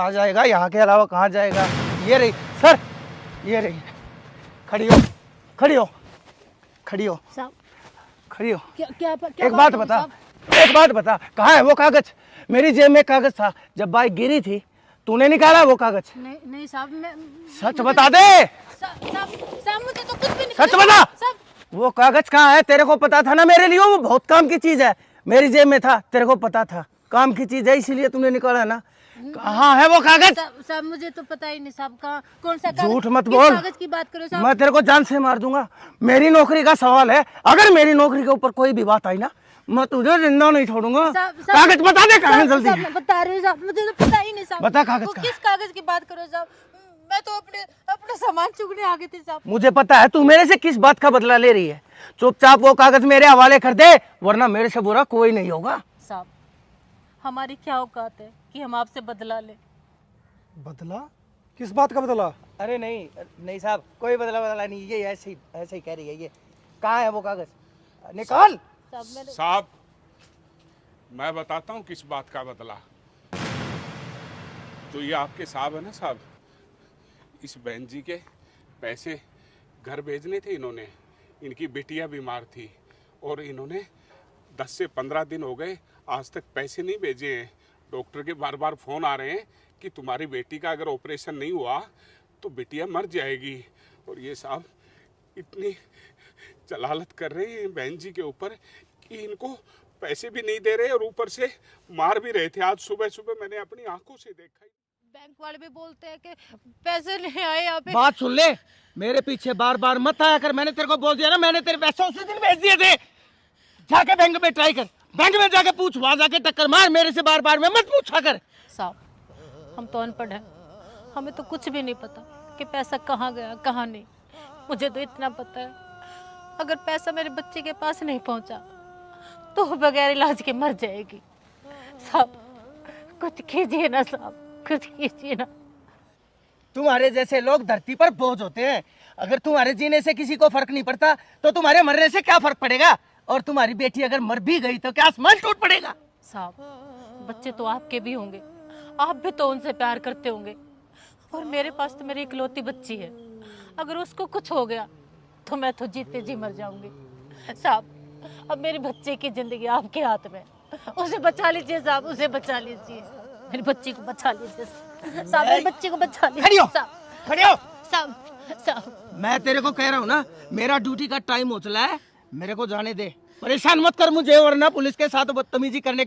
आ जाएगा, यहाँ के अलावा कहाँ जाएगा। ये रही सर, ये रही। खड़ी हो, खड़ी हो, खड़ी हो, खड़ी हो। क्या एक बात बता, एक बात बता, कहाँ है वो कागज? मेरी जेब में कागज था, जब बाइक गिरी थी तूने निकाला वो कागज। नहीं साहब, मैं सच बता दे। साहब मुझे तो कुछ भी नहीं। सच बता। साहब वो कागज कहाँ है? तेरे को पता था ना मेरे लिए वो बहुत काम की चीज है। मेरी जेब में था, तेरे को पता था काम की चीज है, इसीलिए तूने निकाला ना। कहाँ है वो कागज? साहब मुझे तो पता ही नहीं साहब, कहाँ कौन सा कागज? झूठ मत किस बोल। कागज की बात करो साहब? मैं तेरे को जान से मार दूंगा। मेरी नौकरी का सवाल है, अगर मेरी नौकरी के ऊपर कोई भी बात आई ना, मैं तुझे जिंदा नहीं छोड़ूंगा। कागज बता दे कहाँ है, जल्दी। साहब मैं बता रही हूँ साहब, मुझे तो पता ही नहीं साहब। बता कागज वो का। किस कागज की बात करो साहब? मैं तो अपने सामान चुगने आ गई थी साहब। मुझे पता है तू मेरे से किस बात का बदला ले रही है। चुपचाप वो कागज मेरे हवाले कर दे, वरना मेरे से बुरा कोई नहीं होगा। साहब हमारी क्या औकात है कि हम आपसे बदला ले? बदला? किस बात का बदला? अरे नहीं नहीं साहब, कोई बदला नहीं, ये ऐसे ही कह रही है। ये कहाँ है वो कागज? निकाल। साहब मैं बताता हूँ किस बात का बदला। जो ये आपके साहब है ना साहब, इस बहन जी के पैसे घर भेजने थे इन्होंने। इनकी बिटिया बीमार थी और इन्होंने 10 से 15 दिन हो गए आज तक पैसे नहीं भेजे हैं। डॉक्टर के बार बार फ़ोन आ रहे हैं कि तुम्हारी बेटी का अगर ऑपरेशन नहीं हुआ तो बिटिया मर जाएगी। और ये साहब इतनी जलालत कर रहे हैं बहन जी के ऊपर कि इनको पैसे भी नहीं दे रहे और ऊपर से मार भी रहे थे। आज सुबह सुबह मैंने अपनी आंखों से देखा। बैंक वाले भी बोलते हैं कि पैसे नहीं आए यहाँ पे। बात सुन ले, मेरे पीछे बार बार मत आया कर। मैंने तेरे को बोल दिया ना, मैंने तेरे पैसे उसी दिन भेज दिए थे। जाके बैंक में ट्राई कर, बैंक में जाके पूछ, वहां जाके टक्कर मार, मेरे से बार बार में मत पूछा कर। साहब हम तो अनपढ़ हैं, हमें तो कुछ भी नहीं पता कि पैसा कहाँ गया कहाँ नहीं। मुझे तो इतना पता है अगर पैसा मेरे बच्चे के पास नहीं पहुँचा तो वो बगैर इलाज के मर जाएगी। साहब कुछ कीजिए ना साहब, कुछ कीजिए ना। तुम्हारे जैसे लोग धरती पर बोझ होते हैं। अगर तुम्हारे जीने से किसी को फर्क नहीं पड़ता तो तुम्हारे मरने से क्या फर्क पड़ेगा? और तुम्हारी बेटी अगर मर भी गई तो क्या आसमान टूट पड़ेगा? साहब बच्चे तो आपके भी होंगे, आप भी तो उनसे प्यार करते होंगे, और मेरे पास तो मेरी इकलौती बच्ची है। अगर उसको कुछ हो गया तो मैं तो जीते जी मर जाऊंगी। साहब अब मेरे बच्चे की जिंदगी आपके हाथ में, उसे बचा लीजिए साहब, उसे बचा लीजिए, मेरी बच्ची को बचा लीजिए साहब, मेरी बच्ची को बचा लीजिए साहब। खड़े हो। साहब मैं तेरे को कह रहा हूँ ना, मेरा ड्यूटी का टाइम हो चला है, मेरे को जाने दे। परेशान मत कर मुझे, वरना पुलिस के साथ बदतमीजी करने